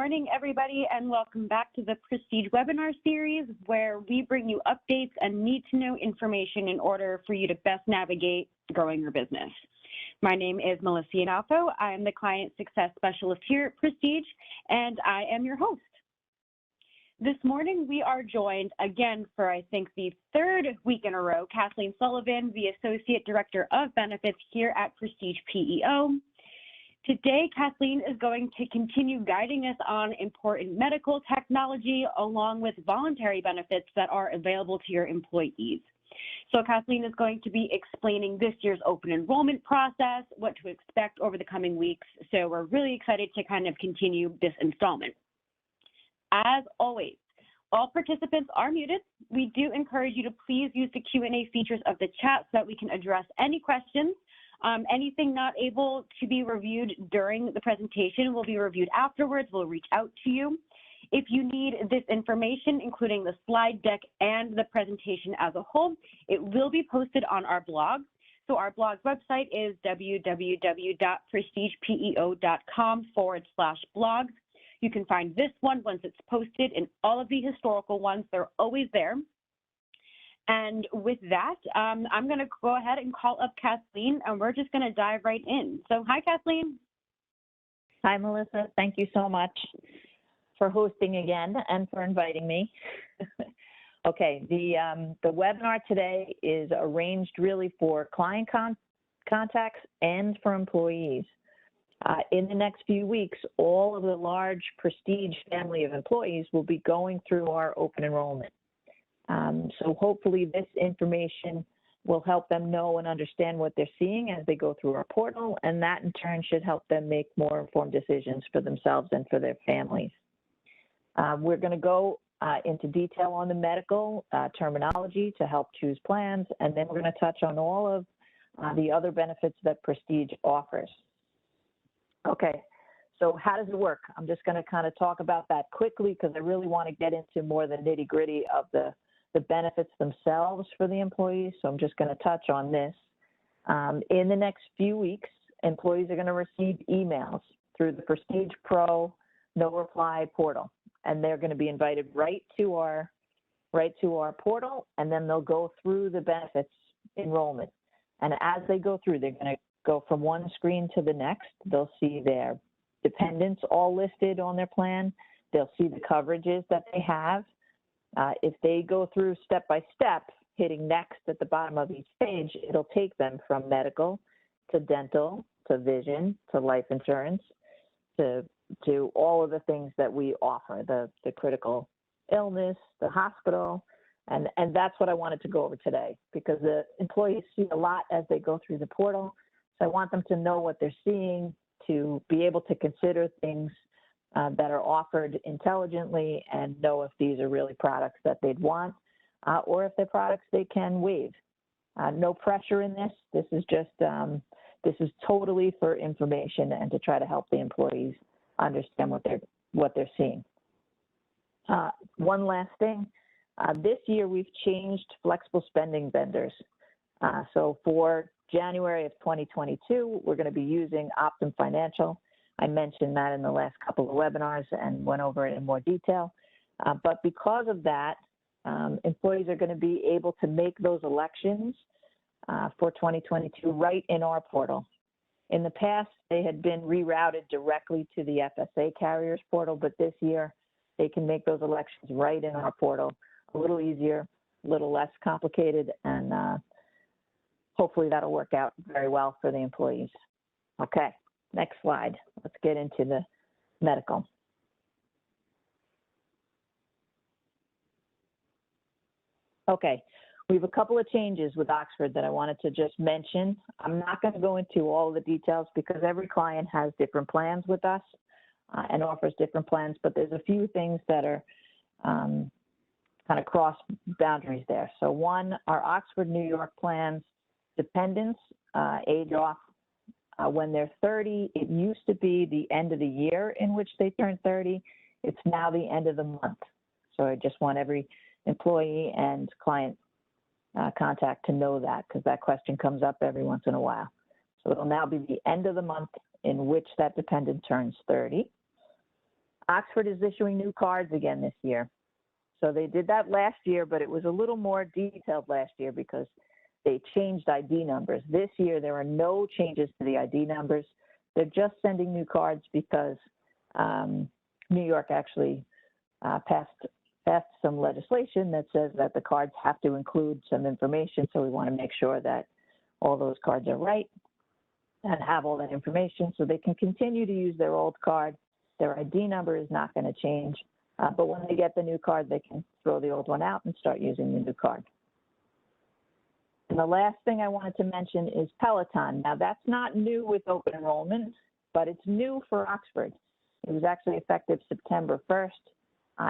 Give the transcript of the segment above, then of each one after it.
morning, everybody, and welcome back to the Prestige webinar series, where we bring you updates and need-to-know information in order for you to best navigate growing your business. My name is Melissa Iannafo. I am the Client Success Specialist here at Prestige, and I am your host. This morning, we are joined again for, I think, the third week in a row, Kathleen Sullivan, the Associate Director of Benefits here at PrestigePEO. Today, Kathleen is going to continue guiding us on important medical technology along with voluntary benefits that are available to your employees. So Kathleen is going to be explaining this year's open enrollment process, what to expect over the coming weeks. So we're really excited to kind of continue this installment. As always, all participants are muted. We do encourage you to please use the Q&A features of the chat so that we can address any questions. Anything not able to be reviewed during the presentation will be reviewed afterwards. We'll reach out to you. If you need this information, including the slide deck and the presentation as a whole, it will be posted on our blog. So our blog website is www.prestigepeo.com/blogs. You can find this one once it's posted, and all of the historical ones, they're always there. And with that, I'm going to go ahead and call up Kathleen, and we're just going to dive right in. So hi, Kathleen. Hi, Melissa. Thank you so much for hosting again and for inviting me. Okay, the webinar today is arranged really for client contacts and for employees. In the next few weeks, all of the large Prestige family of employees will be going through our open enrollment. So hopefully this information will help them know and understand what they're seeing as they go through our portal, and that in turn should help them make more informed decisions for themselves and for their families. We're going to go into detail on the medical terminology to help choose plans, and then we're going to touch on all of the other benefits that Prestige offers. Okay, so how does it work? I'm just going to kind of talk about that quickly because I really want to get into more the nitty-gritty of the benefits themselves for the employees, so I'm just going to touch on this. In the next few weeks, employees are going to receive emails through the Prestige Pro No Reply portal, and they're going to be invited right to our portal, and then they'll go through the benefits enrollment. And as they go through, they're going to go from one screen to the next. They'll see their dependents all listed on their plan. They'll see the coverages that they have. If they go through step by step, hitting next at the bottom of each page, it'll take them from medical to dental to vision to life insurance to all of the things that we offer, the critical illness, the hospital, and that's what I wanted to go over today because the employees see a lot as they go through the portal. So I want them to know what they're seeing, to be able to consider things that are offered intelligently and know if these are really products that they'd want or if they're products they can waive. No pressure in this. This is just, this is totally for information and to try to help the employees understand what they're seeing. One last thing, this year we've changed flexible spending vendors. So for January of 2022, we're going to be using Optum Financial. I mentioned that in the last couple of webinars and went over it in more detail. But because of that, employees are going to be able to make those elections for 2022 right in our portal. In the past, they had been rerouted directly to the FSA carriers portal, but this year they can make those elections right in our portal. A little easier, a little less complicated, and hopefully that'll work out very well for the employees. Okay, next slide. Let's get into the medical. Okay, we have a couple of changes with Oxford that I wanted to just mention. I'm not going to go into all the details because every client has different plans with us and offers different plans, but there's a few things that are kind of cross boundaries there. So one, our Oxford, New York plans, dependents age off when they're 30. It used to be the end of the year in which they turn 30. It's now the end of the month. So I just want every employee and client contact to know that because that question comes up every once in a while. So it'll now be the end of the month in which that dependent turns 30. Oxford is issuing new cards again this year. So they did that last year, but it was a little more detailed last year because they changed ID numbers. This year, there are no changes to the ID numbers. They're just sending new cards because New York actually passed some legislation that says that the cards have to include some information. So we want to make sure that all those cards are right and have all that information so they can continue to use their old card. Their ID number is not going to change. But when they get the new card, they can throw the old one out and start using the new card. And the last thing I wanted to mention is Peloton. Now, that's not new with open enrollment, but it's new for Oxford. It was actually effective September 1st,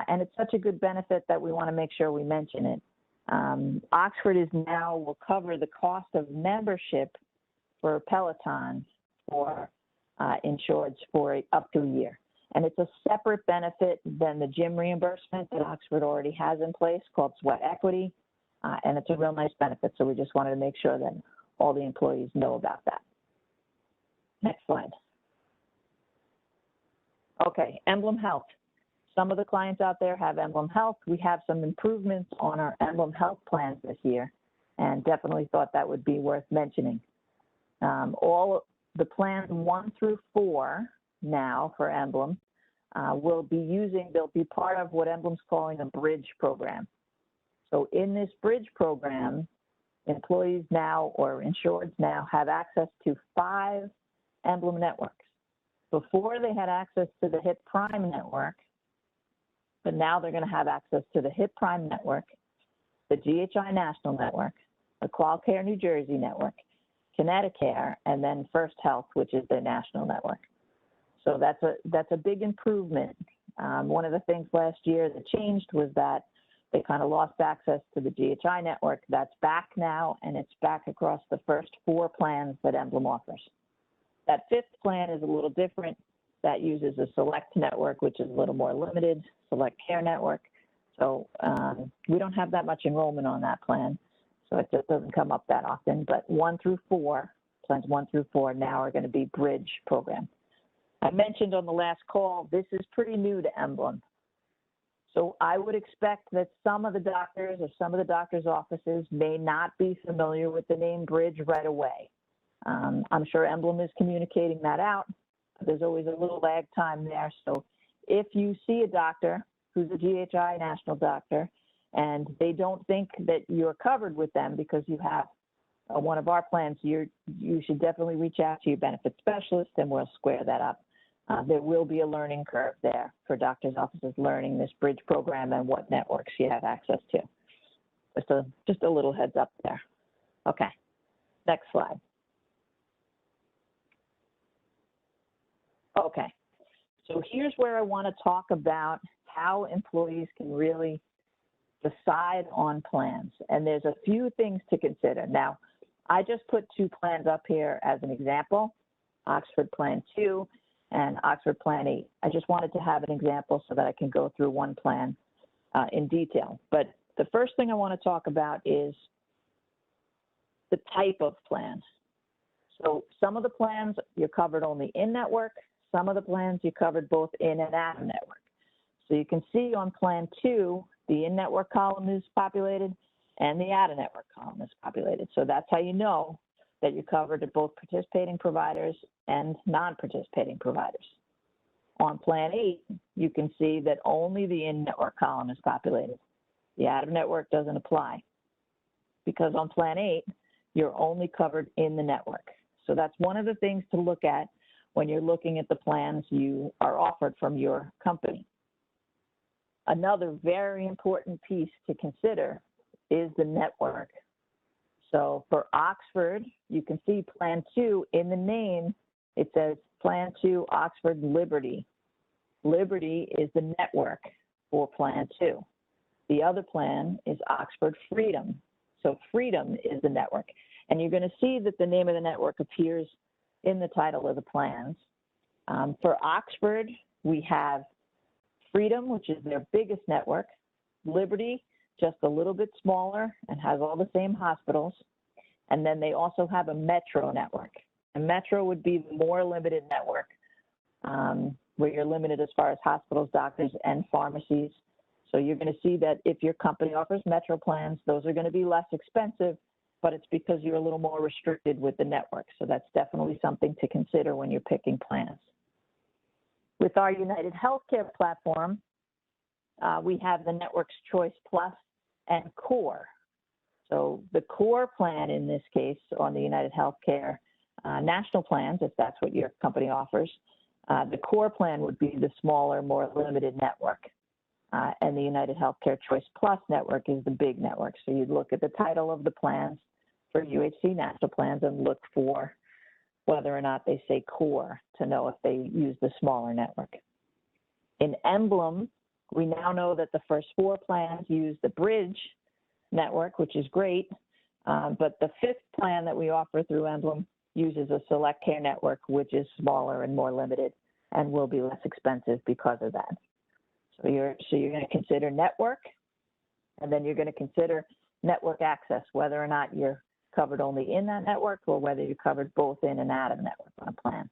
and it's such a good benefit that we want to make sure we mention it. Oxford will cover the cost of membership for Peloton for insureds for up to a year. And it's a separate benefit than the gym reimbursement that Oxford already has in place called Sweat Equity. And it's a real nice benefit. So we just wanted to make sure that all the employees know about that. Next slide. Okay, Emblem Health. Some of the clients out there have Emblem Health. We have some improvements on our Emblem Health plans this year and definitely thought that would be worth mentioning. All the plans 1 through 4 now for Emblem they'll be part of what Emblem's calling a bridge program. So in this bridge program, employees now or insureds now have access to 5 Emblem networks. Before they had access to the HIP Prime network, but now they're going to have access to the HIP Prime network, the GHI National Network, the QualCare New Jersey network, Connecticut, and then First Health, which is the national network. So that's a big improvement. One of the things last year that changed was that they kind of lost access to the GHI network. That's back now, and it's back across the first 4 plans that Emblem offers. That 5th plan is a little different. That uses a select network, which is a little more limited, select care network. So we don't have that much enrollment on that plan. So it just doesn't come up that often. But 1 through 4, plans 1 through 4 now are going to be bridge program. I mentioned on the last call, this is pretty new to Emblem. So I would expect that some of the doctors or some of the doctors' offices may not be familiar with the name bridge right away. I'm sure Emblem is communicating that out. There's always a little lag time there. So if you see a doctor who's a GHI national doctor and they don't think that you're covered with them because you have one of our plans, you should definitely reach out to your benefits specialist and we'll square that up. There will be a learning curve there for doctors' offices learning this bridge program and what networks you have access to. Just a little heads up there. Okay, next slide. Okay, so here's where I want to talk about how employees can really decide on plans. And there's a few things to consider. Now, I just put 2 plans up here as an example, Oxford Plan 2 and Oxford Plan 8. I just wanted to have an example so that I can go through one plan in detail. But the first thing I want to talk about is the type of plan. So some of the plans you're covered only in-network. Some of the plans you covered both in and out of network. So you can see on Plan 2, the in-network column is populated and the out-of-network column is populated. So that's how you know that you're covered at both participating providers and non-participating providers. On Plan 8, you can see that only the in-network column is populated. The out-of-network doesn't apply because on Plan 8, you're only covered in the network. So that's one of the things to look at when you're looking at the plans you are offered from your company. Another very important piece to consider is the network. So for Oxford, you can see Plan 2 in the name, it says Plan 2 Oxford Liberty. Liberty is the network for Plan 2. The other plan is Oxford Freedom. So Freedom is the network. And you're going to see that the name of the network appears in the title of the plans. For Oxford, we have Freedom, which is their biggest network, Liberty, just a little bit smaller and has all the same hospitals. And then they also have a Metro network. And Metro would be the more limited network. where you're limited as far as hospitals, doctors, and pharmacies. So you're going to see that if your company offers Metro plans, those are going to be less expensive, but it's because you're a little more restricted with the network. So that's definitely something to consider when you're picking plans. With our United Healthcare platform, we have the Network's Choice Plus and Core. So the Core plan in this case on the United Healthcare national plans, if that's what your company offers, the Core plan would be the smaller, more limited network. And the United Healthcare Choice Plus network is the big network. So you'd look at the title of the plans for UHC national plans and look for whether or not they say Core to know if they use the smaller network. In Emblem, we now know that the first 4 plans use the Bridge network, which is great, but the 5th plan that we offer through Emblem uses a Select Care network, which is smaller and more limited and will be less expensive because of that. So you're going to consider network, and then you're going to consider network access, whether or not you're covered only in that network or whether you're covered both in and out of network on a plan.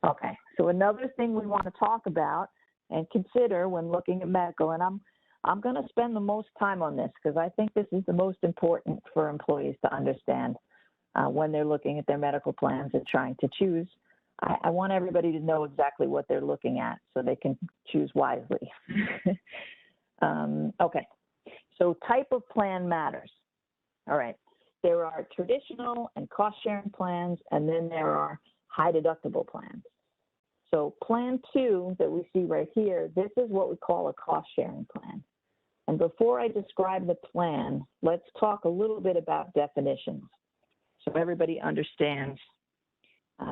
Okay, so another thing we want to talk about and consider when looking at medical, and I'm going to spend the most time on this because I think this is the most important for employees to understand when they're looking at their medical plans and trying to choose. I want everybody to know exactly what they're looking at so they can choose wisely. Okay, so type of plan matters. All right, there are traditional and cost-sharing plans, and then there are high deductible plans. So plan 2 that we see right here, this is what we call a cost-sharing plan. And before I describe the plan, let's talk a little bit about definitions so everybody understands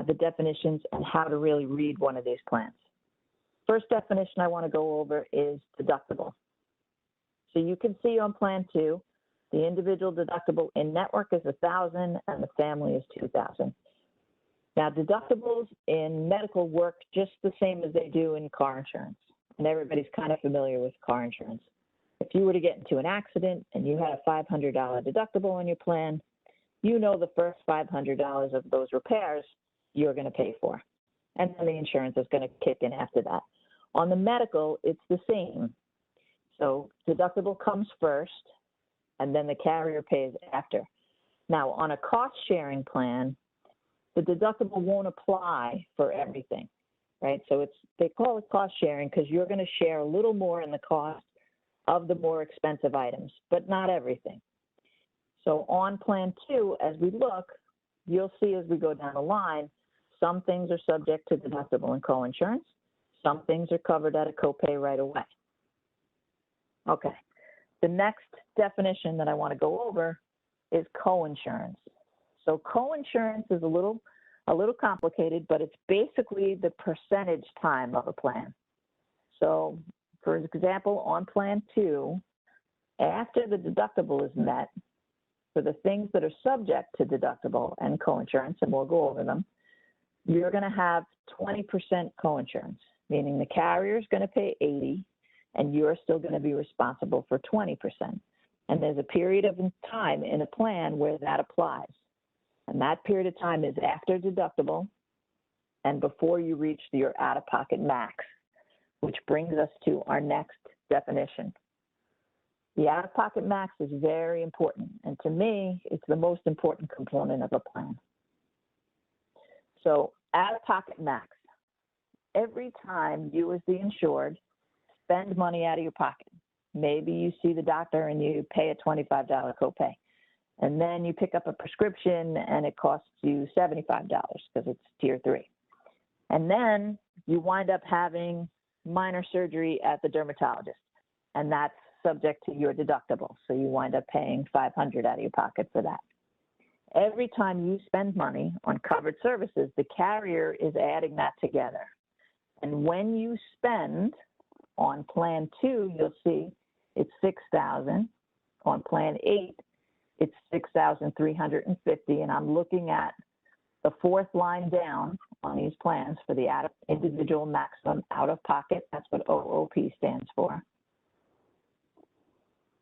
the definitions and how to really read one of these plans. First definition I want to go over is deductible. So you can see on plan 2, the individual deductible in network is $1,000 and the family is $2,000. Now deductibles in medical work just the same as they do in car insurance, and everybody's kind of familiar with car insurance. If you were to get into an accident and you had a $500 deductible on your plan, you know the first $500 of those repairs you're going to pay for, and then the insurance is going to kick in after that. On the medical, it's the same. So deductible comes first, and then the carrier pays after. Now, on a cost-sharing plan, the deductible won't apply for everything, right? So they call it cost-sharing because you're going to share a little more in the cost of the more expensive items, but not everything. So on plan 2, as we look, you'll see as we go down the line, some things are subject to deductible and coinsurance. Some things are covered at a copay right away. Okay, the next definition that I want to go over is coinsurance. So coinsurance is a little complicated, but it's basically the percentage time of a plan. So for example, on plan 2, after the deductible is met, for the things that are subject to deductible and coinsurance, and we'll go over them, you're going to have 20% coinsurance, meaning the carrier is going to pay 80 and you're still going to be responsible for 20%. And there's a period of time in a plan where that applies. And that period of time is after deductible and before you reach your out-of-pocket max, which brings us to our next definition. The out-of-pocket max is very important, and to me, it's the most important component of a plan. So out-of-pocket max, every time you as the insured spend money out of your pocket, maybe you see the doctor and you pay a $25 copay, and then you pick up a prescription and it costs you $75 because it's tier 3. And then you wind up having minor surgery at the dermatologist, and that's subject to your deductible. So you wind up paying $500 out of your pocket for that. Every time you spend money on covered services, the carrier is adding that together. And when you spend on plan 2, you'll see it's $6,000. On plan 8, it's $6,350. And I'm looking at the 4th line down on these plans for the individual maximum out-of-pocket. That's what OOP stands for.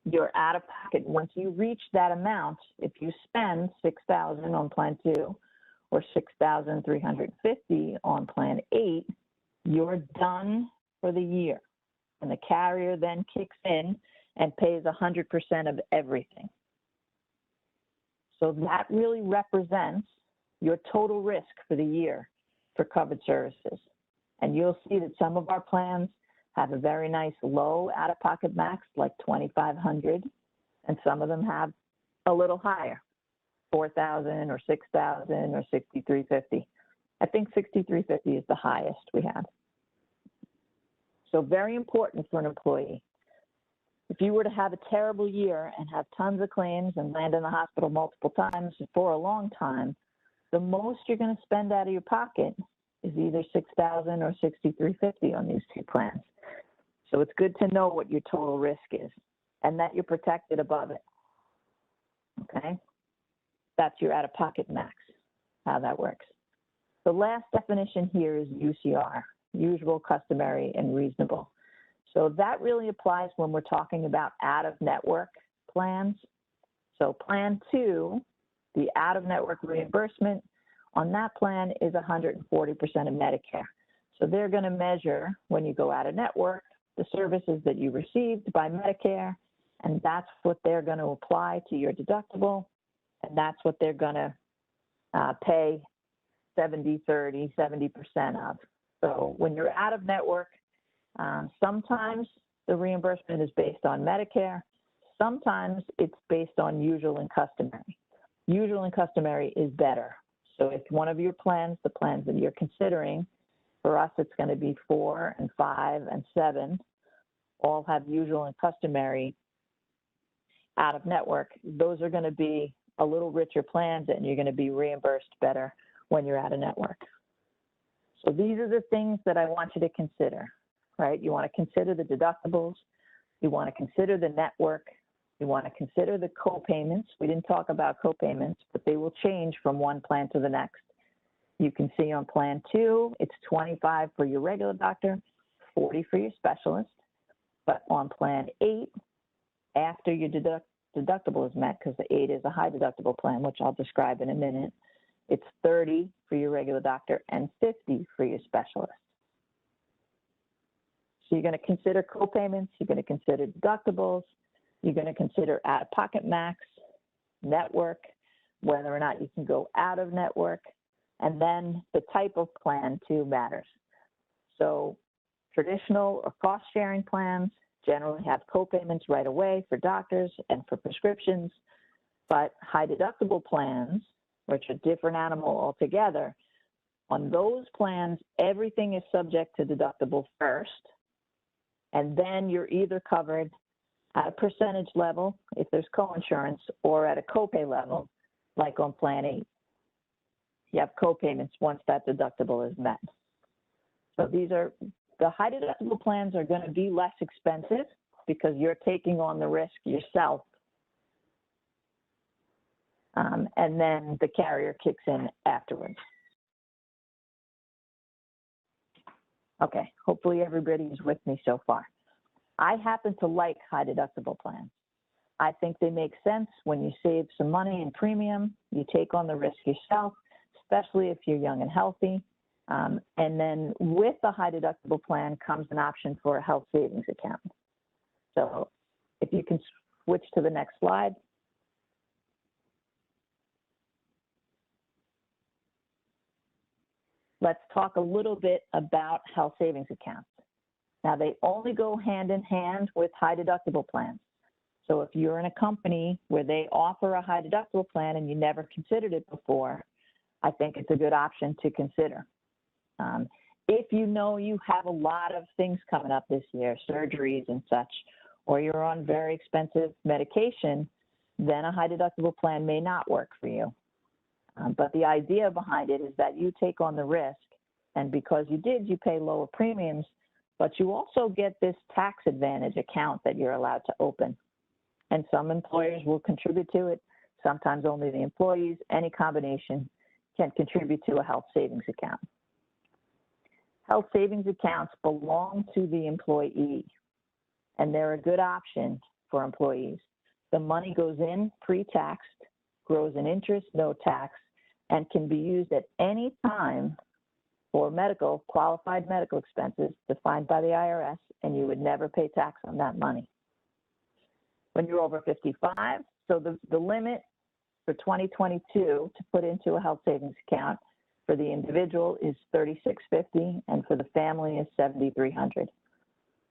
Your out-of-pocket, once you reach that amount, if you spend $6,000 on plan 2, or $6,350 on Plan 8, you're done for the year. And the carrier then kicks in and pays 100% of everything. So that really represents your total risk for the year for covered services. And you'll see that some of our plans have a very nice low out-of-pocket max, like $2,500, and some of them have a little higher, $4,000 or $6,000 or $6,350. I think $6,350 is the highest we have. So very important for an employee. If you were to have a terrible year and have tons of claims and land in the hospital multiple times for a long time, the most you're going to spend out of your pocket is either $6,000 or $6,350 on these two plans. So it's good to know what your total risk is and that you're protected above it. Okay? That's your out-of-pocket max, how that works. The last definition here is UCR, usual, customary, and reasonable. So that really applies when we're talking about out-of-network plans. So Plan 2, the out-of-network reimbursement on that plan is 140% of Medicare. So they're going to measure, when you go out-of-network, the services that you received by Medicare, and that's what they're going to apply to your deductible, and that's what they're going to pay 70, 30, 70% of. So when you're out-of-network, sometimes the reimbursement is based on Medicare. Sometimes it's based on usual and customary. Usual and customary is better. So if one of your plans, the plans that you're considering, for us it's going to be 4 and 5 and 7, all have usual and customary out-of-network. Those are going to be a little richer plans, and you're going to be reimbursed better when you're out-of-network. So these are the things that I want you to consider, right? You want to consider the deductibles. You want to consider the network. You want to consider the co-payments. We didn't talk about co-payments, but they will change from one plan to the next. You can see on Plan 2, it's $25 for your regular doctor, $40 for your specialist. But on Plan 8, after your deductible is met, because the 8 is a high deductible plan, which I'll describe in a minute, it's $30 for your regular doctor and $50 for your specialist. So you're going to consider co-payments, you're going to consider deductibles, you're going to consider out-of-pocket max, network, whether or not you can go out of network, and then the type of plan too matters. So traditional or cost-sharing plans generally have co-payments right away for doctors and for prescriptions, but high deductible plans, which are a different animal altogether, on those plans, everything is subject to deductible first, and then you're either covered at a percentage level, if there's co-insurance, or at a copay level, like on Plan 8. You have co-payments once that deductible is met. So these are, the high deductible plans are going to be less expensive because you're taking on the risk yourself. And then the carrier kicks in afterwards. Okay, hopefully everybody is with me so far. I happen to like high deductible plans. I think they make sense when you save some money in premium, you take on the risk yourself, especially if you're young and healthy. And then with the high deductible plan comes an option for a health savings account. So if you can switch to the next slide. Let's talk a little bit about health savings accounts. Now, they only go hand in hand with high deductible plans. So if you're in a company where they offer a high deductible plan and you never considered it before, I think it's a good option to consider. If you know you have a lot of things coming up this year, surgeries and such, or you're on very expensive medication, then a high deductible plan may not work for you. But the idea behind it is that you take on the risk, and because you did, you pay lower premiums, but you also get this tax advantage account that you're allowed to open. And some employers will contribute to it, sometimes only the employees. Any combination can contribute to a health savings account. Health savings accounts belong to the employee, and they're a good option for employees. The money goes in pre-taxed, grows in interest, no tax, and can be used at any time for qualified medical expenses defined by the IRS, and you would never pay tax on that money. When you're over 55, so the limit for 2022 to put into a health savings account for the individual is $3,650, and for the family is $7,300.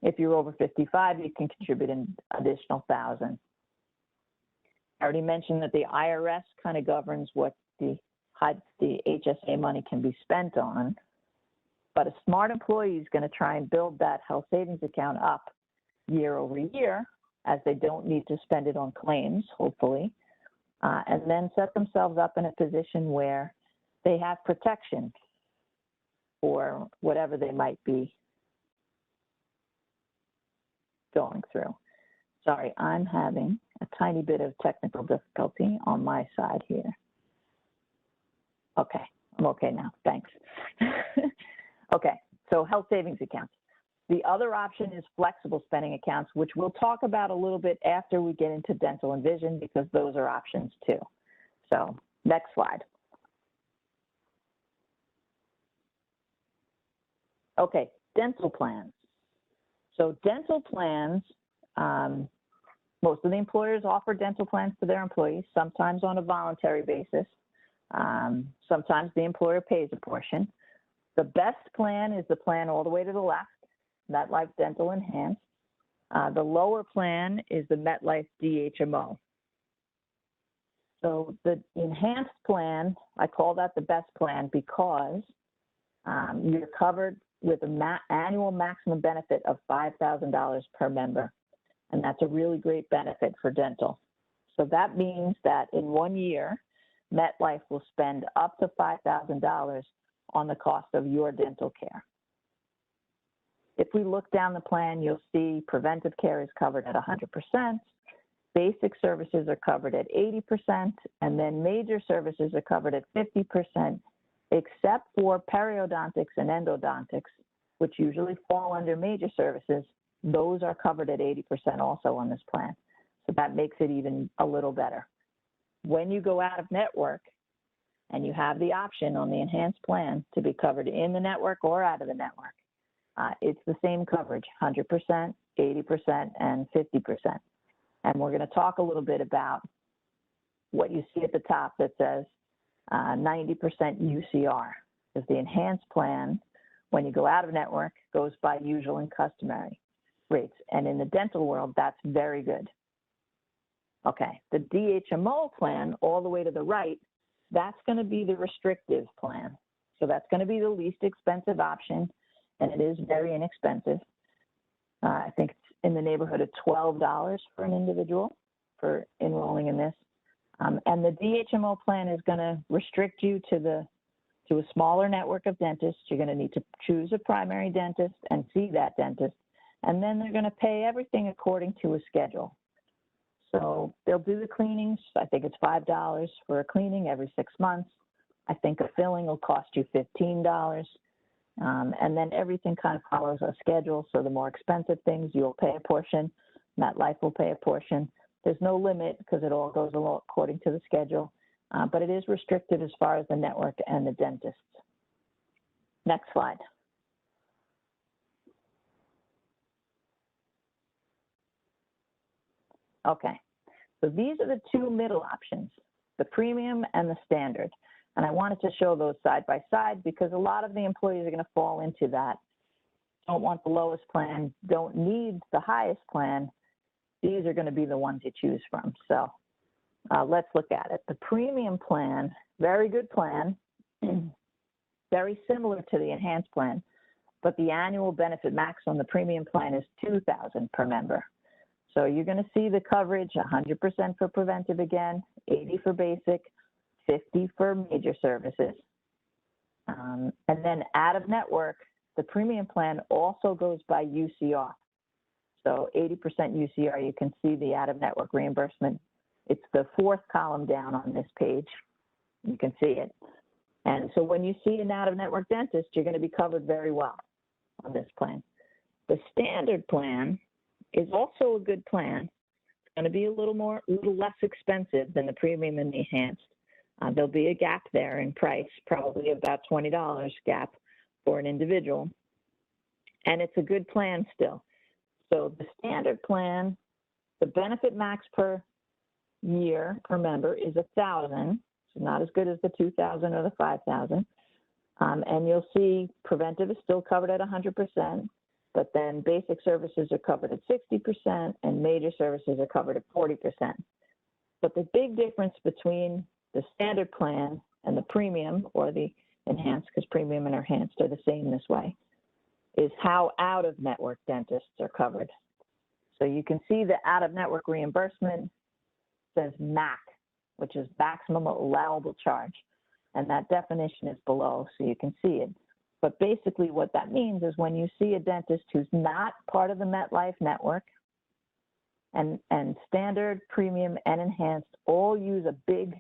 If you're over 55, you can contribute an additional $1,000. I already mentioned that the IRS kind of governs what the HSA money can be spent on, but a smart employee is going to try and build that health savings account up year over year, as they don't need to spend it on claims, hopefully, and then set themselves up in a position where they have protection for whatever they might be going through. Sorry, I'm having a tiny bit of technical difficulty on my side here. Okay, I'm okay now, thanks. Okay, so health savings accounts. The other option is flexible spending accounts, which we'll talk about a little bit after we get into dental and vision, because those are options too. So next slide. Okay, dental plans. So dental plans, most of the employers offer dental plans to their employees, sometimes on a voluntary basis. Sometimes the employer pays a portion. The best plan is the plan all the way to the left, MetLife Dental Enhanced. The lower plan is the MetLife DHMO. So the enhanced plan, I call that the best plan because you're covered with an annual maximum benefit of $5,000 per member. And that's a really great benefit for dental. So that means that in 1 year, MetLife will spend up to $5,000 on the cost of your dental care. If we look down the plan, you'll see preventive care is covered at 100%, basic services are covered at 80%, and then major services are covered at 50%, except for periodontics and endodontics, which usually fall under major services. Those are covered at 80% also on this plan. So that makes it even a little better. When you go out of network and you have the option on the enhanced plan to be covered in the network or out of the network, it's the same coverage, 100%, 80%, and 50%. And we're going to talk a little bit about what you see at the top that says 90% UCR. Because the enhanced plan, when you go out of network, goes by usual and customary rates. And in the dental world, that's very good. Okay, the DHMO plan, all the way to the right, that's going to be the restrictive plan. So that's going to be the least expensive option, and it is very inexpensive. I think it's in the neighborhood of $12 for an individual for enrolling in this. And the DHMO plan is going to restrict you to a smaller network of dentists. You're going to need to choose a primary dentist and see that dentist, and then they're going to pay everything according to a schedule. So they'll do the cleanings. I think it's $5 for a cleaning every 6 months. I think a filling will cost you $15. And then everything kind of follows a schedule. So the more expensive things, you'll pay a portion. MetLife will pay a portion. There's no limit because it all goes along according to the schedule. But it is restricted as far as the network and the dentists. Next slide. Okay, so these are the two middle options, the premium and the standard. And I wanted to show those side by side because a lot of the employees are going to fall into that. Don't want the lowest plan, don't need the highest plan. These are going to be the ones you choose from. So let's look at it. The premium plan, very good plan, very similar to the enhanced plan, but the annual benefit max on the premium plan is $2,000 per member. So you're going to see the coverage, 100% for preventive again, 80 for basic, 50 for major services. And then out of network, the premium plan also goes by UCR. So 80% UCR, you can see the out of network reimbursement. It's the fourth column down on this page. You can see it. And so when you see an out of network dentist, you're going to be covered very well on this plan. The standard plan is also a good plan. It's going to be a little less expensive than the premium and the enhanced, There'll be a gap there in price, probably about $20 gap for an individual. And it's a good plan still. So the standard plan, the benefit max per year per member is $1,000. So not as good as the $2,000 or the $5,000. And you'll see preventive is still covered at 100%, but then basic services are covered at 60% and major services are covered at 40%. But the big difference between the standard plan and the premium or the enhanced, because premium and enhanced are the same this way, is how out-of-network dentists are covered. So you can see the out-of-network reimbursement says MAC, which is maximum allowable charge. And that definition is below, so you can see it. But basically what that means is when you see a dentist who's not part of the MetLife network, and standard, premium, and enhanced all use a big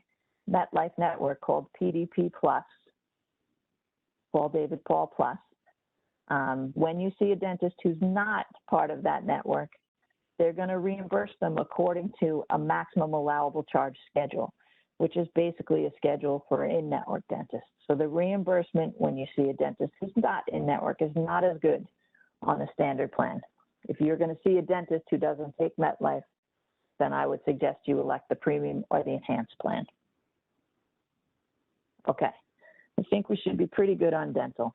MetLife network called PDP Plus, Paul David Paul Plus. When you see a dentist who's not part of that network, they're going to reimburse them according to a maximum allowable charge schedule, which is basically a schedule for in-network dentists. So the reimbursement when you see a dentist who's not in-network is not as good on the standard plan. If you're going to see a dentist who doesn't take MetLife, then I would suggest you elect the premium or the enhanced plan. Okay, I think we should be pretty good on dental.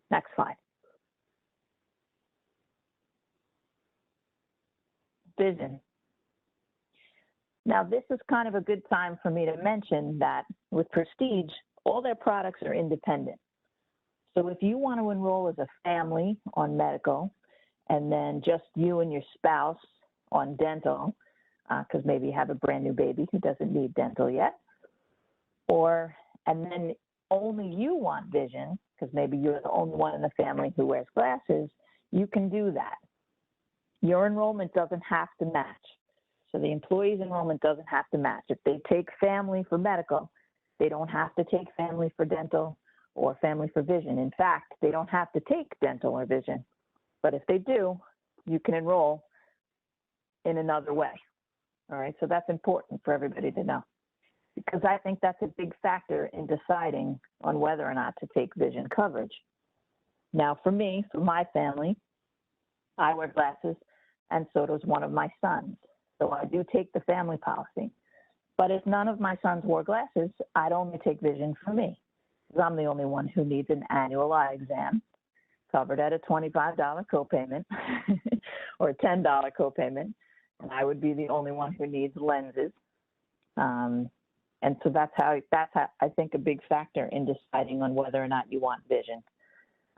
Next slide. Vision. Now, this is kind of a good time for me to mention that with Prestige, all their products are independent. So if you want to enroll as a family on medical, and then just you and your spouse on dental, because maybe you have a brand new baby who doesn't need dental yet, and then only you want vision, because maybe you're the only one in the family who wears glasses, you can do that. Your enrollment doesn't have to match. So the employee's enrollment doesn't have to match. If they take family for medical, they don't have to take family for dental or family for vision. In fact, they don't have to take dental or vision. But if they do, you can enroll in another way. All right, so that's important for everybody to know, because I think that's a big factor in deciding on whether or not to take vision coverage. Now, for me, for my family, I wear glasses, and so does one of my sons. So I do take the family policy. But if none of my sons wore glasses, I'd only take vision for me, because I'm the only one who needs an annual eye exam covered at a $25 copayment or a $10 copayment, and I would be the only one who needs lenses. And so that's how I think a big factor in deciding on whether or not you want vision.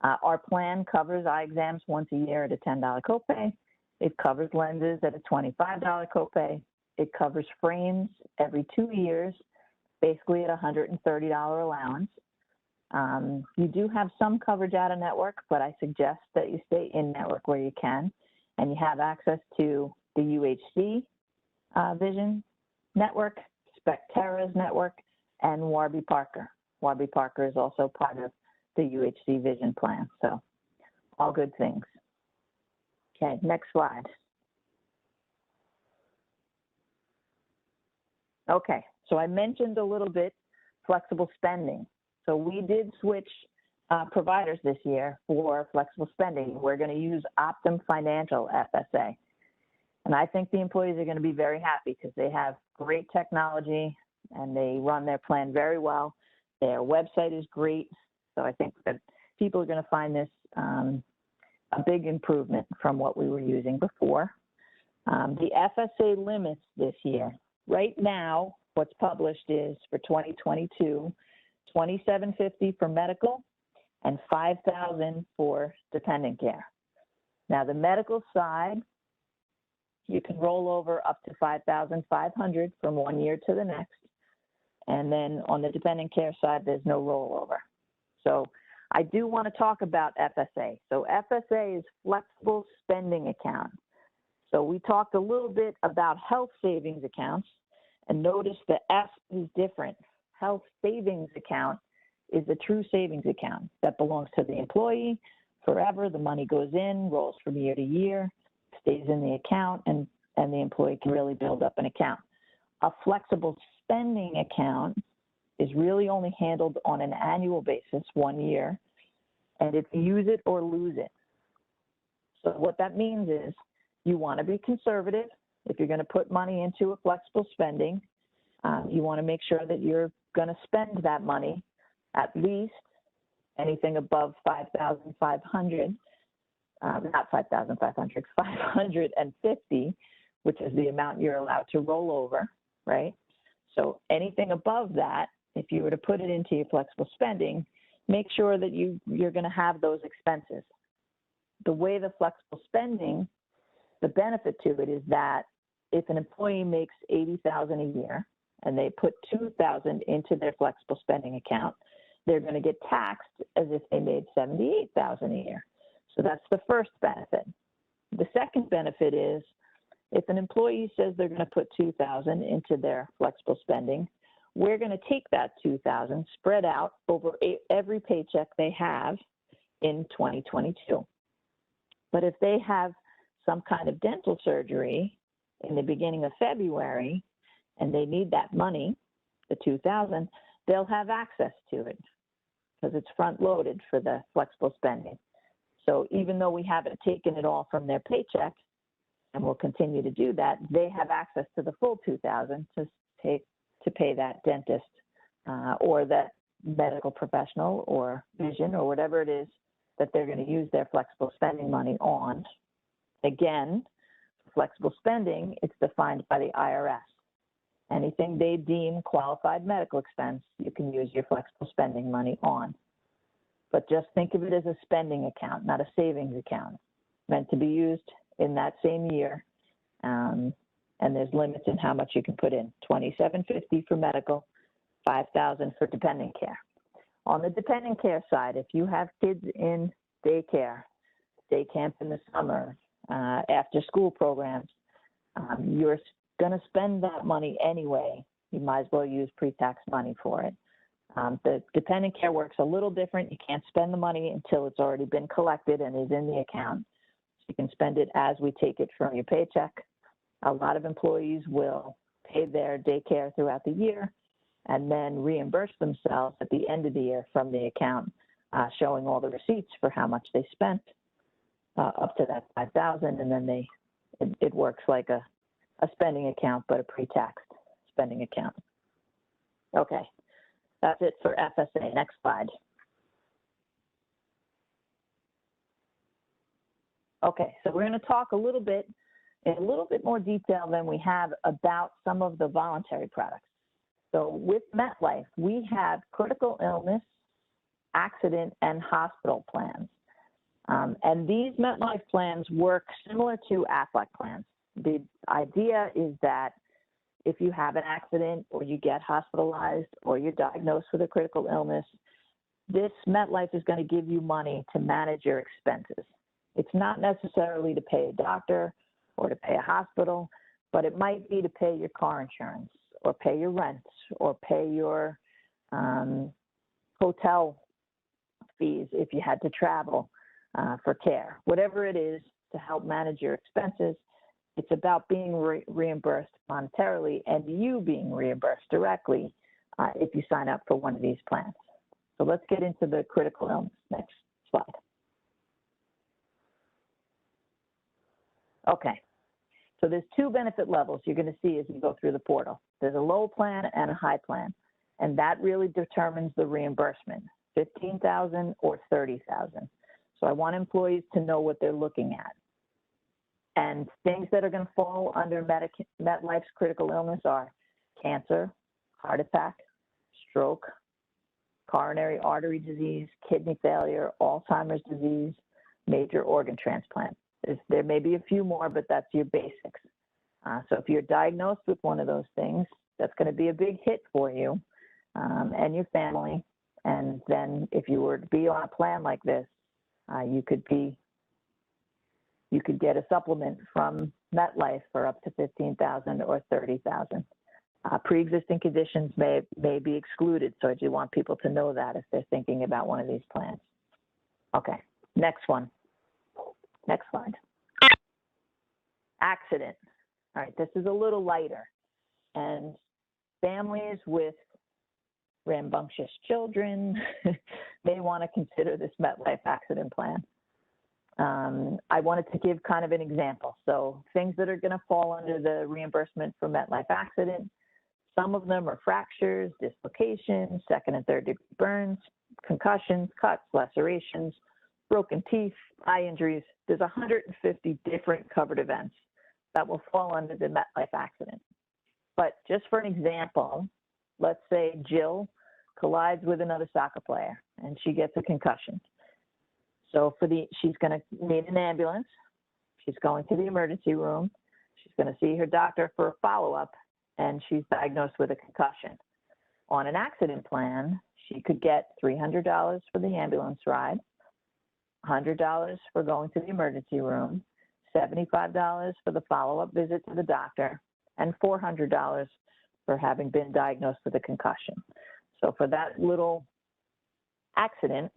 Our plan covers eye exams once a year at a $10 copay. It covers lenses at a $25 copay. It covers frames every 2 years, basically at a $130 allowance. You do have some coverage out of network, but I suggest that you stay in network where you can, and you have access to the UHC Vision Network, Spectera's network, and Warby Parker. Warby Parker is also part of the UHC Vision plan, so all good things. Okay, next slide. Okay, so I mentioned a little bit flexible spending. So we did switch providers this year for flexible spending. We're going to use Optum Financial FSA. And I think the employees are going to be very happy because they have great technology and they run their plan very well. Their website is great. So I think that people are going to find this a big improvement from what we were using before. The FSA limits this year. Right now, what's published is for 2022, $2,750 for medical and $5,000 for dependent care. Now, the medical side, you can roll over up to $5,500 from 1 year to the next. And then on the dependent care side, there's no rollover. So I do want to talk about FSA. So FSA is flexible spending account. So we talked a little bit about health savings accounts, and notice the F is different. Health savings account is a true savings account that belongs to the employee forever. The money goes in, rolls from year to year, stays in the account, and the employee can really build up an account. A flexible spending account is really only handled on an annual basis, 1 year, and it's use it or lose it. So what that means is you want to be conservative. If you're going to put money into a flexible spending, you want to make sure that you're going to spend that money at least anything above $5,500, not $5,500, $550, which is the amount you're allowed to roll over, right? So anything above that, if you were to put it into your flexible spending, make sure that you're going to have those expenses. The way the flexible spending, the benefit to it is that if an employee makes $80,000 a year and they put $2,000 into their flexible spending account, they're going to get taxed as if they made $78,000 a year. So that's the first benefit. The second benefit is if an employee says they're going to put $2,000 into their flexible spending, we're going to take that $2,000, spread out over every paycheck they have in 2022. But if they have some kind of dental surgery in the beginning of February and they need that money, the $2,000, they'll have access to it because it's front loaded for the flexible spending. So even though we haven't taken it all from their paycheck, and we'll continue to do that, they have access to the full $2,000 to pay that dentist or that medical professional or vision or whatever it is that they're going to use their flexible spending money on. Again, flexible spending, it's defined by the IRS. Anything they deem qualified medical expense, you can use your flexible spending money on. But just think of it as a spending account, not a savings account, meant to be used in that same year. And there's limits in how much you can put in. $2,750 for medical, $5,000 for dependent care. On the dependent care side, if you have kids in daycare, day camp in the summer, after school programs, you're going to spend that money anyway. You might as well use pre-tax money for it. The dependent care works a little different. You can't spend the money until it's already been collected and is in the account. So you can spend it as we take it from your paycheck. A lot of employees will pay their daycare throughout the year and then reimburse themselves at the end of the year from the account, showing all the receipts for how much they spent up to that $5,000, and then it works like a spending account, but a pre-taxed spending account. Okay, that's it for FSA. Next slide. Okay, so we're going to talk in a little bit more detail than we have about some of the voluntary products. So with MetLife, we have critical illness, accident, and hospital plans. And these MetLife plans work similar to Aflac plans. The idea is that if you have an accident or you get hospitalized or you're diagnosed with a critical illness, this MetLife is going to give you money to manage your expenses. It's not necessarily to pay a doctor or to pay a hospital, but it might be to pay your car insurance or pay your rent or pay your hotel fees if you had to travel for care. Whatever it is to help manage your expenses, it's about being reimbursed monetarily and you being reimbursed directly if you sign up for one of these plans. So let's get into the critical illness. Next slide. Okay, so there's two benefit levels you're going to see as you go through the portal. There's a low plan and a high plan, and that really determines the reimbursement, $15,000 or $30,000. So I want employees to know what they're looking at. And things that are going to fall under MetLife's critical illness are cancer, heart attack, stroke, coronary artery disease, kidney failure, Alzheimer's disease, major organ transplant. There may be a few more, but that's your basics. So if you're diagnosed with one of those things, that's going to be a big hit for you and your family. And then if you were to be on a plan like this, you could get a supplement from MetLife for up to $15,000 or $30,000. Pre-existing conditions may be excluded, so I do want people to know that if they're thinking about one of these plans. Okay, next one. Next slide. Accident. All right, this is a little lighter. And families with rambunctious children may want to consider this MetLife accident plan. I wanted to give kind of an example. So things that are going to fall under the reimbursement for MetLife accident, some of them are fractures, dislocations, second and third degree burns, concussions, cuts, lacerations, broken teeth, eye injuries. There's 150 different covered events that will fall under the MetLife accident. But just for an example, let's say Jill collides with another soccer player and she gets a concussion. So she's going to need an ambulance. She's going to the emergency room. She's going to see her doctor for a follow-up, and she's diagnosed with a concussion. On an accident plan, she could get $300 for the ambulance ride, $100 for going to the emergency room, $75 for the follow-up visit to the doctor, and $400 for having been diagnosed with a concussion. So for that little accident,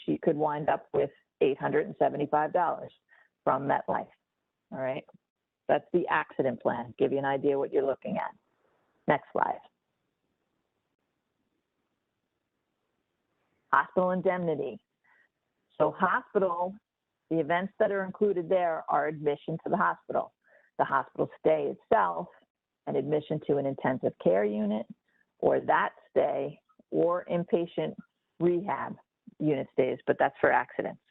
she could wind up with $875 from MetLife. All right, that's the accident plan. Give you an idea what you're looking at. Next slide. Hospital indemnity. So hospital, the events that are included there are admission to the hospital stay itself, and admission to an intensive care unit, or that stay, or inpatient rehab unit stays, but that's for accidents.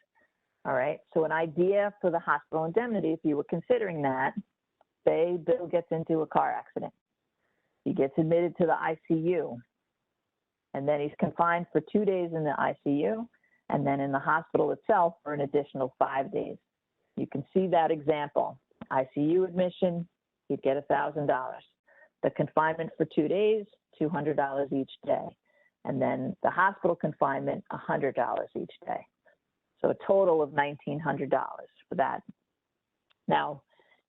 All right, so an idea for the hospital indemnity, if you were considering that, say Bill gets into a car accident. He gets admitted to the ICU, and then he's confined for 2 days in the ICU, and then in the hospital itself for an additional 5 days. You can see that example. ICU admission, he'd get $1,000. The confinement for 2 days, $200 each day. And then the hospital confinement, $100 each day. So a total of $1,900 for that. Now,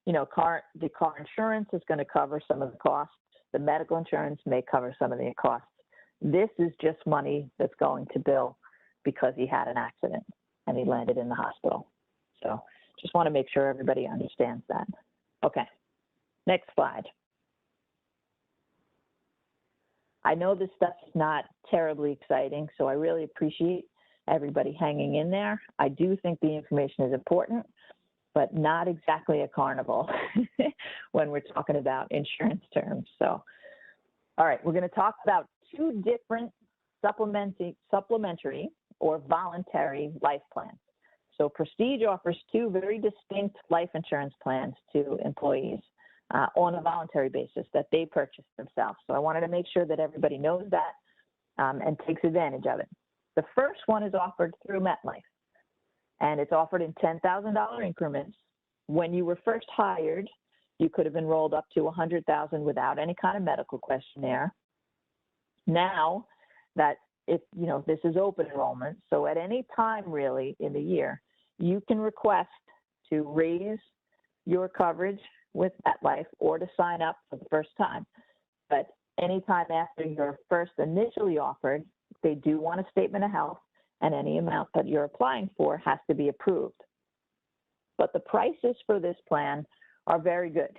you know, the car insurance is going to cover some of the costs. The medical insurance may cover some of the costs. This is just money that's going to Bill because he had an accident and he landed in the hospital. So just want to make sure everybody understands that. Okay, next slide. I know this stuff is not terribly exciting, so I really appreciate everybody hanging in there. I do think the information is important, but not exactly a carnival when we're talking about insurance terms. So, all right, we're going to talk about two different supplementary or voluntary life plans. So Prestige offers two very distinct life insurance plans to employees on a voluntary basis that they purchase themselves. So I wanted to make sure that everybody knows that and takes advantage of it. The first one is offered through MetLife, and it's offered in $10,000 increments. When you were first hired, you could have enrolled up to $100,000 without any kind of medical questionnaire. Now that this is open enrollment, so at any time really in the year, you can request to raise your coverage with MetLife or to sign up for the first time. But anytime after you're first initially offered, they do want a statement of health, and any amount that you're applying for has to be approved. But the prices for this plan are very good.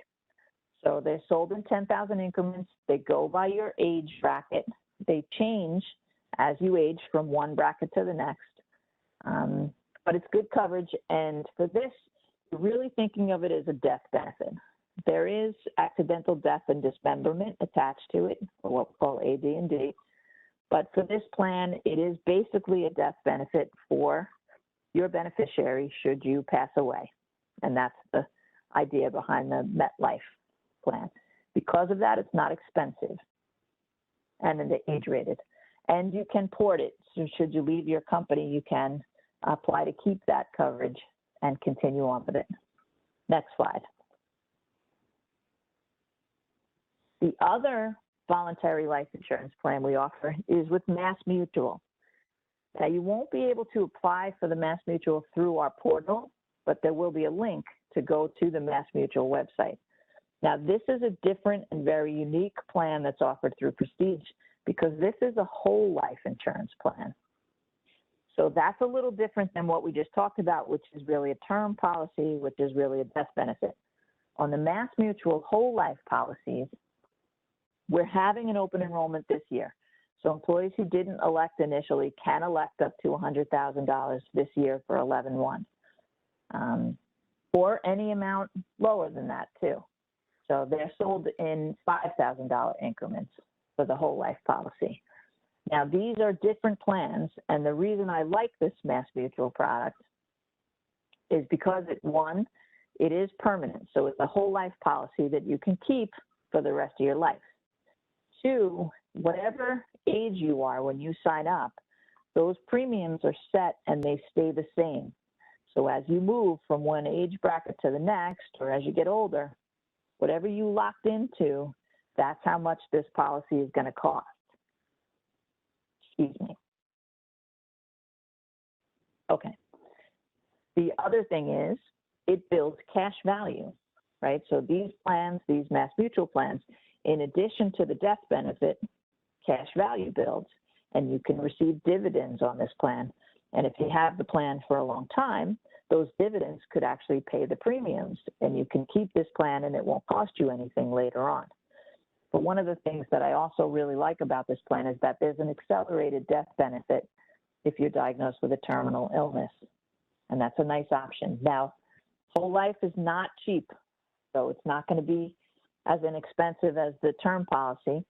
So they're sold in 10,000 increments. They go by your age bracket. They change as you age from one bracket to the next. But it's good coverage, and for this, you're really thinking of it as a death benefit. There is accidental death and dismemberment attached to it, or what we call AD&D. But for this plan, it is basically a death benefit for your beneficiary should you pass away. And that's the idea behind the MetLife plan. Because of that, it's not expensive and then age rated. And you can port it. So should you leave your company, you can apply to keep that coverage and continue on with it. Next slide. The other voluntary life insurance plan we offer is with Massmutual. Now, you won't be able to apply for the Massmutual through our portal, but there will be a link to go to the Massmutual website. Now, this is a different and very unique plan that's offered through Prestige because this is a whole life insurance plan. So that's a little different than what we just talked about, which is really a term policy, which is really a death benefit. On the Massmutual whole life policies, we're having an open enrollment this year. So employees who didn't elect initially can elect up to $100,000 this year for 11/1, or any amount lower than that too. So they're sold in $5,000 increments for the whole life policy. Now, these are different plans, and the reason I like this Massmutual product is because it is permanent. So it's a whole life policy that you can keep for the rest of your life. 2, whatever age you are when you sign up, those premiums are set and they stay the same. So as you move from one age bracket to the next, or as you get older, whatever you locked into, that's how much this policy is going to cost. Excuse me. Okay. The other thing is it builds cash value, right? So these plans, these Massmutual plans, in addition to the death benefit, cash value builds, and you can receive dividends on this plan. And if you have the plan for a long time, those dividends could actually pay the premiums, and you can keep this plan and it won't cost you anything later on. But one of the things that I also really like about this plan is that there's an accelerated death benefit if you're diagnosed with a terminal illness, and that's a nice option. Now, whole life is not cheap, so it's not going to be as inexpensive as the term policy,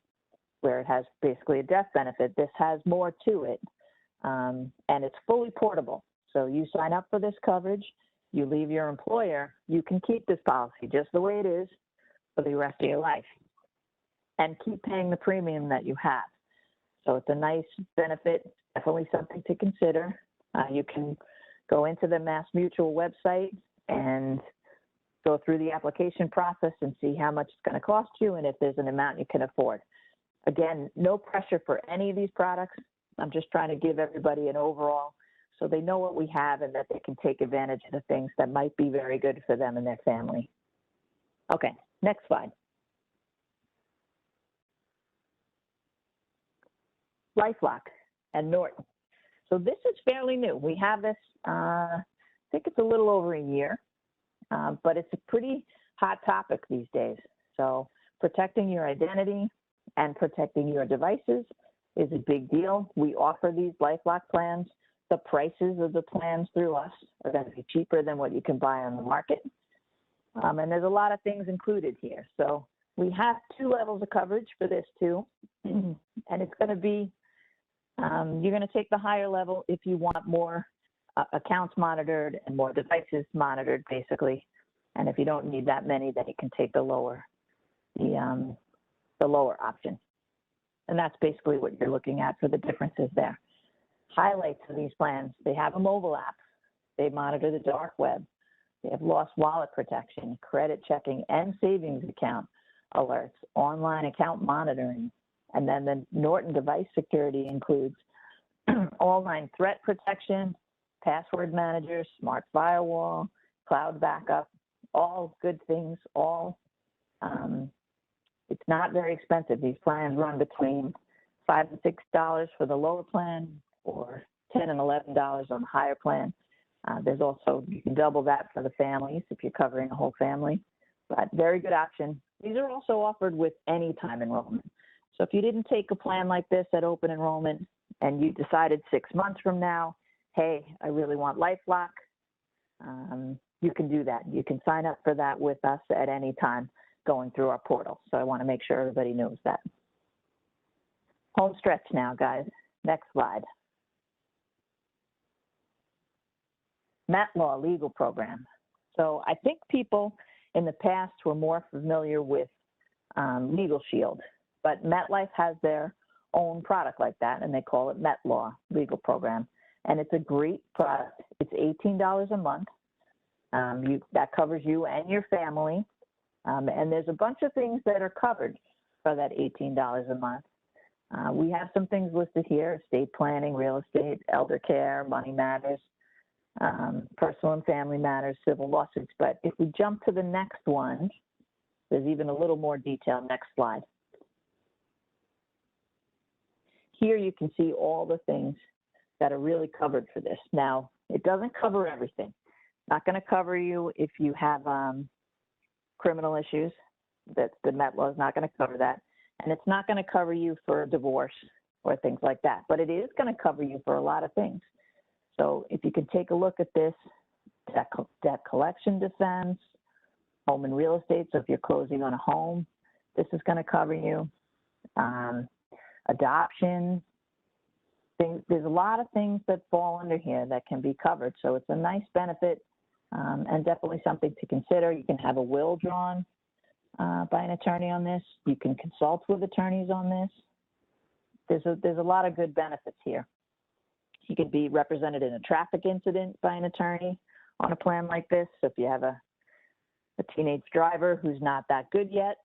where it has basically a death benefit. This has more to it, and it's fully portable. So you sign up for this coverage, you leave your employer, you can keep this policy just the way it is for the rest of your life and keep paying the premium that you have. So it's a nice benefit, definitely something to consider. You can go into the Massmutual website and go through the application process and see how much it's going to cost you and if there's an amount you can afford. Again, no pressure for any of these products. I'm just trying to give everybody an overall so they know what we have and that they can take advantage of the things that might be very good for them and their family. Okay, next slide. Lifelock and Norton. So this is fairly new. We have this, I think it's a little over a year, but it's a pretty hot topic these days. So protecting your identity and protecting your devices is a big deal. We offer these Lifelock plans. The prices of the plans through us are going to be cheaper than what you can buy on the market. And there's a lot of things included here. So we have 2 levels of coverage for this too. And it's going to be, you're going to take the higher level if you want more accounts monitored and more devices monitored, basically. And if you don't need that many, then you can take the lower option. And that's basically what you're looking at for the differences there. Highlights of these plans: they have a mobile app, they monitor the dark web, they have lost wallet protection, credit checking, and savings account alerts, online account monitoring, and then the Norton device security includes online threat protection, password manager, smart firewall, cloud backup, all good things, all. It's not very expensive. These plans run between $5 and $6 for the lower plan, or $10 and $11 on the higher plan. There's also, you can double that for the families if you're covering a whole family, but very good option. These are also offered with any time enrollment. So if you didn't take a plan like this at open enrollment and you decided 6 months from now, hey, I really want LifeLock, you can do that. You can sign up for that with us at any time going through our portal. So I want to make sure everybody knows that. Home stretch now, guys. Next slide. MetLaw legal program. So I think people in the past were more familiar with Legal Shield, but MetLife has their own product like that, and they call it MetLaw legal program. And it's a great product. It's $18 a month. That covers you and your family. And there's a bunch of things that are covered for that $18 a month. We have some things listed here: estate planning, real estate, elder care, money matters, personal and family matters, civil lawsuits. But if we jump to the next one, there's even a little more detail. Next slide. Here you can see all the things that are really covered for this. Now, it doesn't cover everything. Not going to cover you if you have criminal issues. That the MetLaw is not going to cover that. And it's not going to cover you for divorce or things like that. But it is going to cover you for a lot of things. So if you can take a look at this, debt collection defense, home and real estate. So if you're closing on a home, this is going to cover you. Adoption. There's a lot of things that fall under here that can be covered. So it's a nice benefit and definitely something to consider. You can have a will drawn by an attorney on this. You can consult with attorneys on this. There's a lot of good benefits here. You can be represented in a traffic incident by an attorney on a plan like this. So if you have a teenage driver who's not that good yet,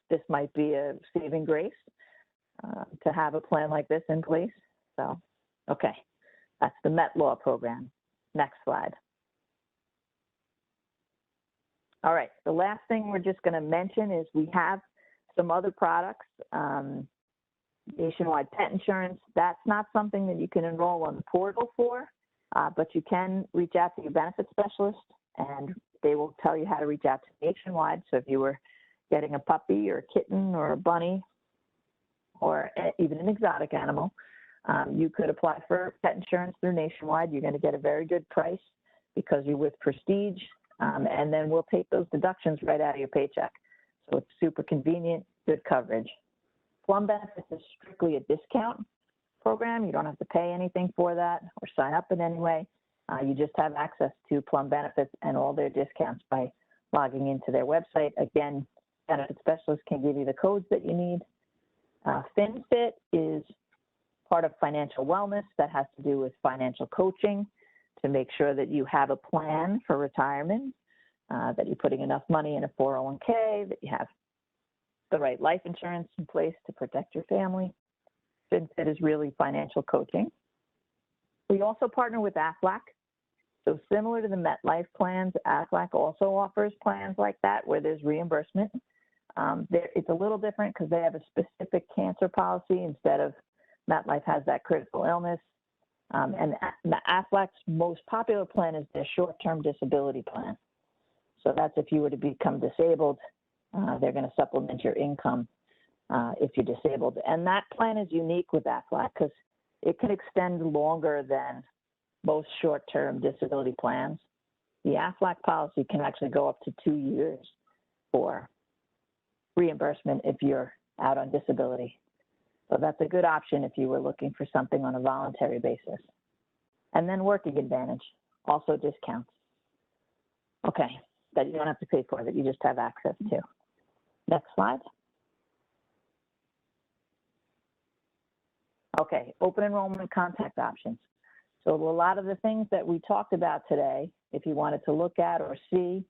this might be a saving grace to have a plan like this in place. So, okay, that's the Met Law program. Next slide. All right, the last thing we're just going to mention is we have some other products. Nationwide pet insurance, that's not something that you can enroll on the portal for, but you can reach out to your benefits specialist and they will tell you how to reach out to Nationwide. So if you were getting a puppy or a kitten or a bunny or even an exotic animal, you could apply for pet insurance through Nationwide. You're going to get a very good price because you're with Prestige, and then we'll take those deductions right out of your paycheck. So it's super convenient, good coverage. Plum Benefits is strictly a discount program. You don't have to pay anything for that or sign up in any way. You just have access to Plum Benefits and all their discounts by logging into their website. Again, benefit specialists can give you the codes that you need. FinFit is part of financial wellness that has to do with financial coaching to make sure that you have a plan for retirement, that you're putting enough money in a 401k, that you have the right life insurance in place to protect your family. FinFit is really financial coaching. We also partner with Aflac. So similar to the MetLife plans, Aflac also offers plans like that where there's reimbursement. It's a little different because they have a specific cancer policy instead of MetLife has that critical illness. And Aflac's most popular plan is their short-term disability plan. So that's if you were to become disabled, they're going to supplement your income if you're disabled. And that plan is unique with Aflac because it can extend longer than most short-term disability plans. The Aflac policy can actually go up to 2 years for reimbursement if you're out on disability. So that's a good option if you were looking for something on a voluntary basis. And then Working Advantage, also discounts. Okay, that you don't have to pay for, that you just have access to. Next slide. Okay, open enrollment contact options. So a lot of the things that we talked about today, if you wanted to look at or see,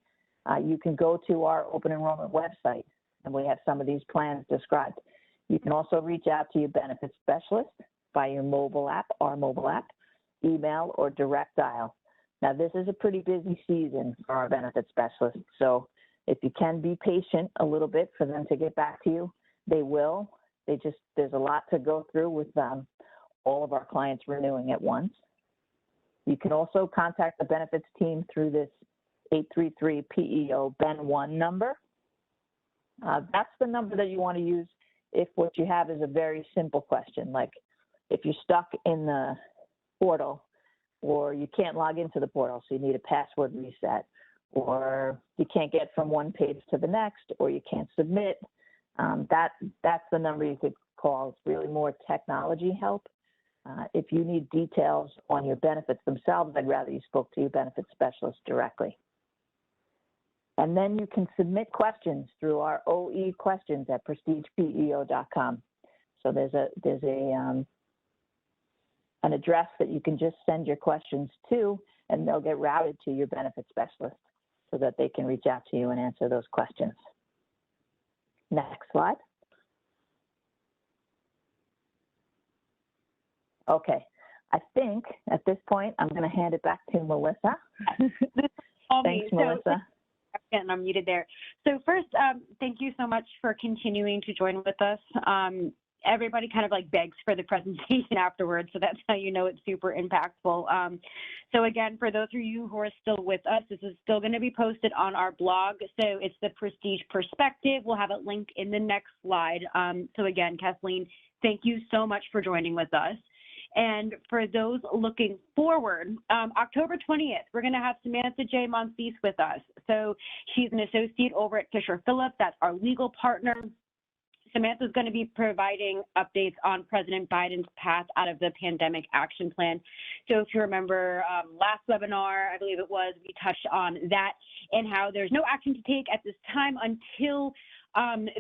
you can go to our open enrollment website, and we have some of these plans described. You can also reach out to your benefits specialist by your mobile app, our mobile app, email, or direct dial. Now, this is a pretty busy season for our benefits specialists, so if you can be patient a little bit for them to get back to you, they will. There's a lot to go through with all of our clients renewing at once. You can also contact the benefits team through this 833-PEO Ben1 number. That's the number that you want to use if what you have is a very simple question, like if you're stuck in the portal or you can't log into the portal, so you need a password reset, or you can't get from one page to the next, or you can't submit, that's the number you could call. It's really more technology help. If you need details on your benefits themselves, I'd rather you spoke to your benefits specialist directly. And then you can submit questions through our OE questions at PrestigePEO.com. So there's an address that you can just send your questions to, and they'll get routed to your benefits specialist so that they can reach out to you and answer those questions. Next slide. Okay, I think at this point, I'm going to hand it back to Melissa. Thanks, Melissa. And I'm muted there. So first, thank you so much for continuing to join with us. everybody kind of like begs for the presentation afterwards, so that's how you know it's super impactful. So again, for those of you who are still with us, this is still going to be posted on our blog. So it's the Prestige Perspective. We'll have it linked in the next slide. So again, Kathleen, thank you so much for joining with us. And for those looking forward, October 20th, we're going to have Samantha J. Monfils with us. So she's an associate over at Fisher Phillips. That's our legal partner. Samantha is going to be providing updates on President Biden's path out of the pandemic action plan. So if you remember last webinar, I believe it was, we touched on that and how there's no action to take at this time until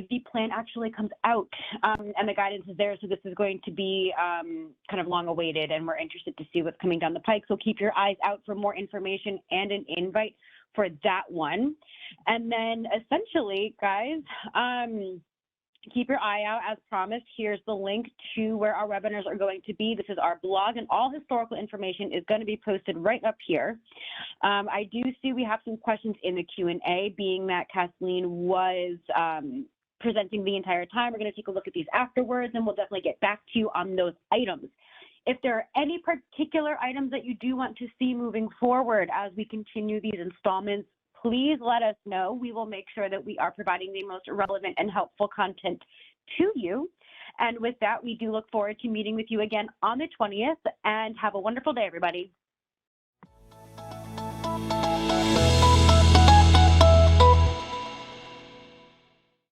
the plan actually comes out and the guidance is there. So this is going to be kind of long awaited, and we're interested to see what's coming down the pike. So keep your eyes out for more information and an invite for that one. And then essentially, guys, keep your eye out. As promised, here's the link to where our webinars are going to be. This is our blog, and all historical information is going to be posted right up here. I do see we have some questions in the Q&A, being that Kathleen was presenting the entire time. We're going to take a look at these afterwards, and we'll definitely get back to you on those items. If there are any particular items that you do want to see moving forward as we continue these installments, please let us know. We will make sure that we are providing the most relevant and helpful content to you. And with that, we do look forward to meeting with you again on the 20th, and have a wonderful day, everybody.